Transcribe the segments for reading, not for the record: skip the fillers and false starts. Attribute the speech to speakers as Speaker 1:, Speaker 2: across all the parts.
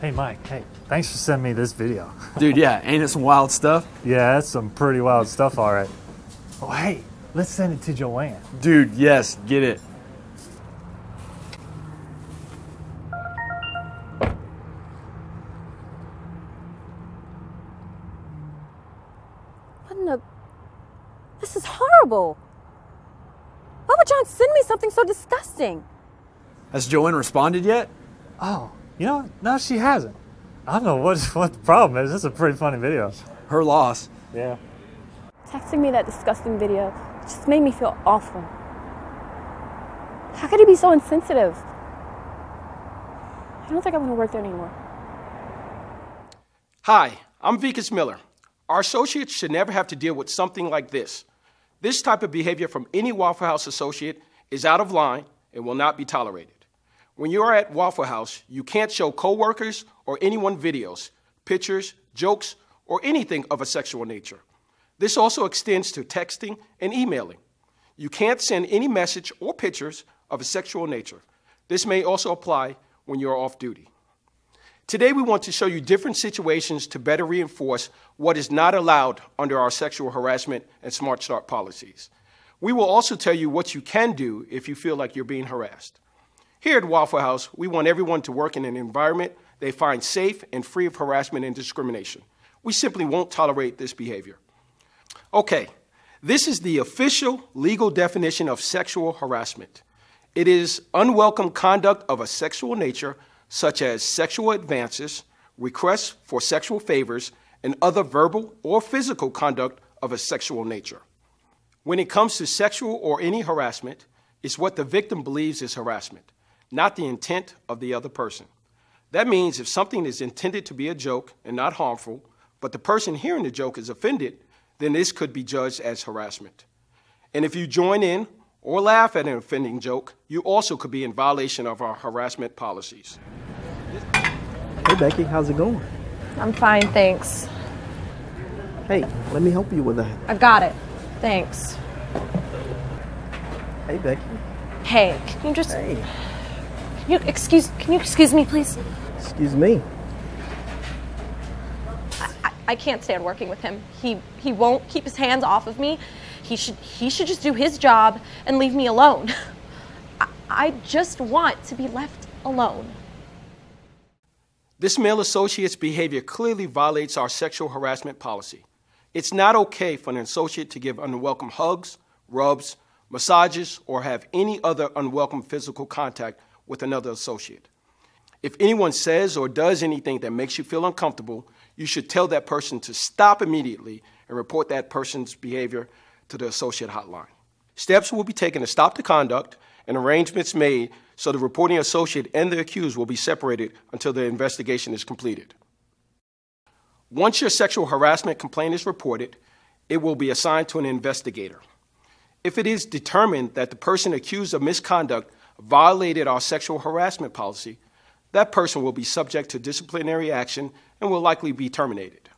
Speaker 1: Hey, Mike, hey, thanks for sending me this video.
Speaker 2: Dude, yeah, ain't it some wild stuff?
Speaker 1: Yeah, that's some pretty wild stuff, all right. Oh, hey, let's send it to Joanne.
Speaker 2: Dude, yes, get it.
Speaker 3: What in the... This is horrible. Why would John send me something so disgusting?
Speaker 2: Has Joanne responded yet?
Speaker 1: Oh, you know, no, she hasn't. I don't know what the problem is. This is a pretty funny video.
Speaker 2: Her loss.
Speaker 1: Yeah.
Speaker 3: Texting me that disgusting video just made me feel awful. How could he be so insensitive? I don't think I want to work there anymore.
Speaker 4: Hi, I'm Vikas Miller. Our associates should never have to deal with something like this. This type of behavior from any Waffle House associate is out of line and will not be tolerated. When you are at Waffle House, you can't show coworkers or anyone videos, pictures, jokes, or anything of a sexual nature. This also extends to texting and emailing. You can't send any message or pictures of a sexual nature. This may also apply when you're off duty. Today, we want to show you different situations to better reinforce what is not allowed under our sexual harassment and Smart Start policies. We will also tell you what you can do if you feel like you're being harassed. Here at Waffle House, we want everyone to work in an environment they find safe and free of harassment and discrimination. We simply won't tolerate this behavior. Okay, this is the official legal definition of sexual harassment. It is unwelcome conduct of a sexual nature, such as sexual advances, requests for sexual favors, and other verbal or physical conduct of a sexual nature. When it comes to sexual or any harassment, it's what the victim believes is harassment, not the intent of the other person. That means if something is intended to be a joke and not harmful, but the person hearing the joke is offended, then this could be judged as harassment. And if you join in or laugh at an offending joke, you also could be in violation of our harassment policies.
Speaker 5: Hey Becky, how's it going?
Speaker 3: I'm fine, thanks.
Speaker 5: Hey, let me help you with that.
Speaker 3: I got it. Thanks.
Speaker 5: Hey Becky.
Speaker 3: Hey, can you just...
Speaker 5: Hey.
Speaker 3: Can you excuse me, please?
Speaker 5: Excuse me.
Speaker 3: I can't stand working with him. He won't keep his hands off of me. He should just do his job and leave me alone. I just want to be left alone.
Speaker 4: This male associate's behavior clearly violates our sexual harassment policy. It's not okay for an associate to give unwelcome hugs, rubs, massages, or have any other unwelcome physical contact with another associate. If anyone says or does anything that makes you feel uncomfortable, you should tell that person to stop immediately and report that person's behavior to the associate hotline. Steps will be taken to stop the conduct and arrangements made so the reporting associate and the accused will be separated until the investigation is completed. Once your sexual harassment complaint is reported, it will be assigned to an investigator. If it is determined that the person accused of misconduct violated our sexual harassment policy, that person will be subject to disciplinary action and will likely be terminated.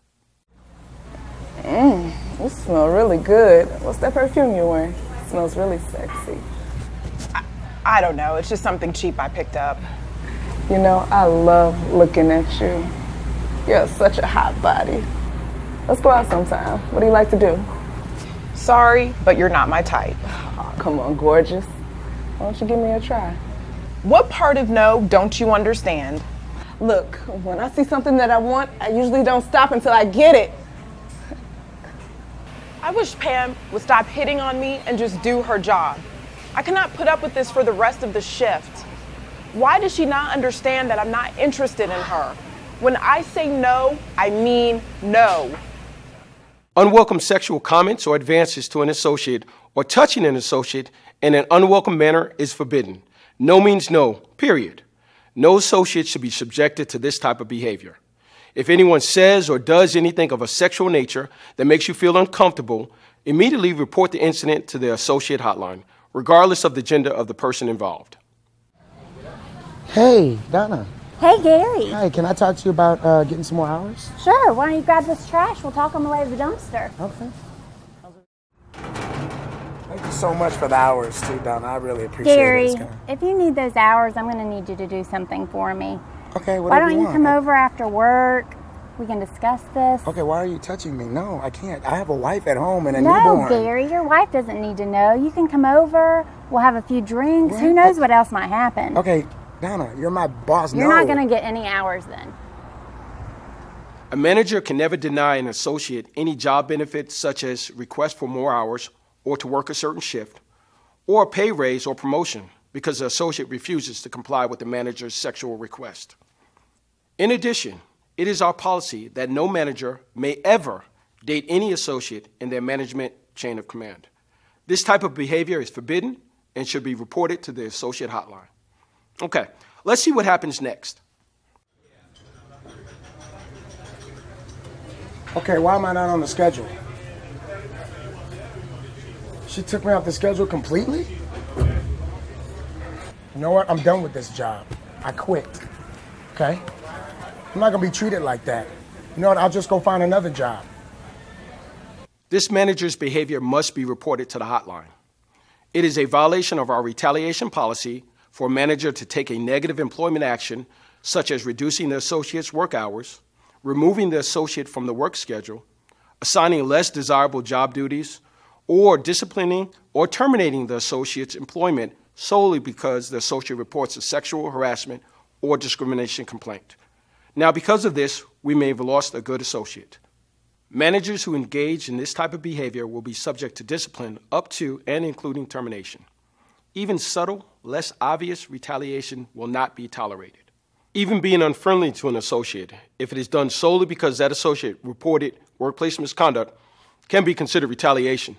Speaker 6: You smell really good. What's that perfume you're wearing? It smells really sexy.
Speaker 7: I don't know. It's just something cheap I picked up.
Speaker 6: You know, I love looking at you. You're such a hot body. Let's go out sometime. What do you like to do?
Speaker 7: Sorry, but you're not my type.
Speaker 6: Oh, come on, gorgeous. Why don't you give me a try?
Speaker 7: What part of no don't you understand?
Speaker 6: Look, when I see something that I want, I usually don't stop until I get it.
Speaker 7: I wish Pam would stop hitting on me and just do her job. I cannot put up with this for the rest of the shift. Why does she not understand that I'm not interested in her? When I say no, I mean no.
Speaker 4: Unwelcome sexual comments or advances to an associate or touching an associate in an unwelcome manner is forbidden. No means no, period. No associate should be subjected to this type of behavior. If anyone says or does anything of a sexual nature that makes you feel uncomfortable, immediately report the incident to the associate hotline, regardless of the gender of the person involved.
Speaker 8: Hey, Donna.
Speaker 9: Hey, Gary.
Speaker 8: Hi, can I talk to you about getting some more hours?
Speaker 9: Sure. Why don't you grab this trash? We'll talk on the way to the dumpster.
Speaker 8: Okay.
Speaker 10: Thank you so much for the hours, too, Donna. I really appreciate
Speaker 9: Gary,
Speaker 10: it.
Speaker 9: if you need those hours, I'm going to need you to do something for me.
Speaker 8: Okay,
Speaker 9: Why
Speaker 8: whatever
Speaker 9: don't you
Speaker 8: want.
Speaker 9: come over after work? We can discuss this.
Speaker 8: Okay, why are you touching me? No, I can't. I have a wife at home and a
Speaker 9: No,
Speaker 8: newborn.
Speaker 9: Gary, your wife doesn't need to know. You can come over. We'll have a few drinks.
Speaker 8: What?
Speaker 9: Who knows what else might happen?
Speaker 8: Okay, Donna, you're my boss.
Speaker 9: You're
Speaker 8: No.
Speaker 9: not going to get any hours then.
Speaker 4: A manager can never deny an associate any job benefits such as request for more hours or to work a certain shift, or a pay raise or promotion because the associate refuses to comply with the manager's sexual request. In addition, it is our policy that no manager may ever date any associate in their management chain of command. This type of behavior is forbidden and should be reported to the associate hotline. Okay, let's see what happens next.
Speaker 8: Okay, why am I not on the schedule? She took me off the schedule completely? You know what? I'm done with this job. I quit. Okay? I'm not gonna be treated like that. You know what? I'll just go find another job.
Speaker 4: This manager's behavior must be reported to the hotline. It is a violation of our retaliation policy for a manager to take a negative employment action, such as reducing the associate's work hours, removing the associate from the work schedule, assigning less desirable job duties, or disciplining or terminating the associate's employment solely because the associate reports a sexual harassment or discrimination complaint. Now, because of this, we may have lost a good associate. Managers who engage in this type of behavior will be subject to discipline up to and including termination. Even subtle, less obvious retaliation will not be tolerated. Even being unfriendly to an associate, if it is done solely because that associate reported workplace misconduct, can be considered retaliation.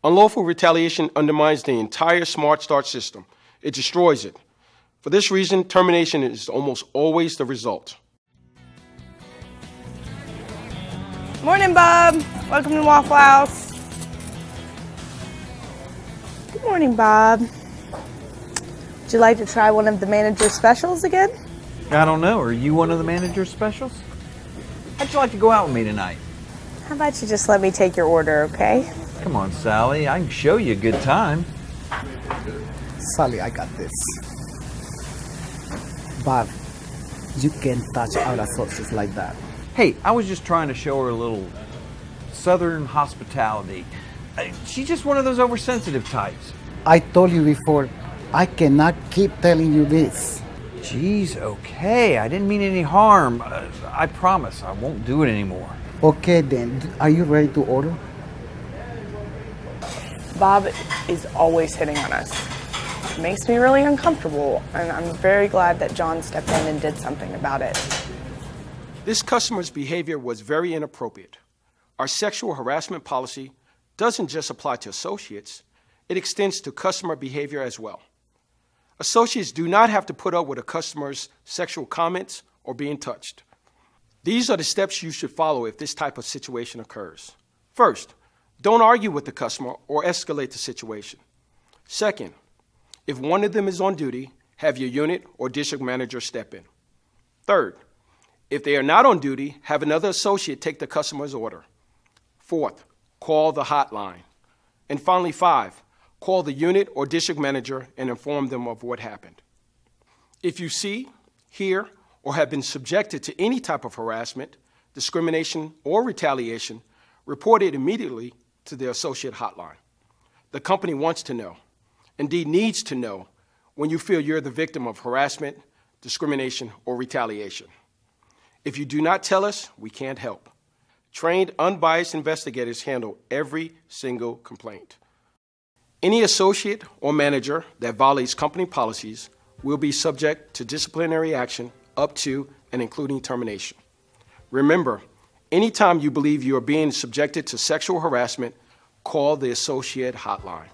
Speaker 4: Unlawful retaliation undermines the entire Smart Start system. It destroys it. For this reason, termination is almost always the result.
Speaker 7: Morning, Bob. Welcome to Waffle House. Good morning, Bob. Would you like to try one of the manager's specials again?
Speaker 11: I don't know. Are you one of the manager's specials? How'd you like to go out with me tonight?
Speaker 7: How about you just let me take your order, okay?
Speaker 11: Come on, Sally. I can show you a good time.
Speaker 5: Sally, I got this. Bob, you can't touch our associates like that.
Speaker 11: Hey, I was just trying to show her a little southern hospitality. She's just one of those oversensitive types.
Speaker 5: I told you before, I cannot keep telling you this.
Speaker 11: Jeez, okay. I didn't mean any harm. I promise I won't do it anymore.
Speaker 5: Okay then, are you ready to order?
Speaker 7: Bob is always hitting on us. It makes me really uncomfortable, and I'm very glad that John stepped in and did something about it.
Speaker 4: This customer's behavior was very inappropriate. Our sexual harassment policy doesn't just apply to associates, it extends to customer behavior as well. Associates do not have to put up with a customer's sexual comments or being touched. These are the steps you should follow if this type of situation occurs. First, don't argue with the customer or escalate the situation. Second, if one of them is on duty, have your unit or district manager step in. Third, if they are not on duty, have another associate take the customer's order. Fourth, call the hotline. And finally, 5, call the unit or district manager and inform them of what happened. If you see, hear, or have been subjected to any type of harassment, discrimination, or retaliation, report it immediately to the associate hotline. The company wants to know, indeed needs to know, when you feel you're the victim of harassment, discrimination, or retaliation. If you do not tell us, we can't help. Trained, unbiased investigators handle every single complaint. Any associate or manager that violates company policies will be subject to disciplinary action up to and including termination. Remember, anytime you believe you are being subjected to sexual harassment, call the associate hotline.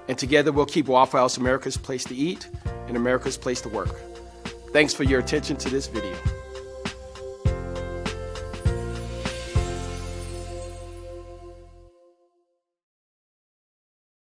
Speaker 4: And together we'll keep Waffle House America's place to eat and America's place to work. Thanks for your attention to this video.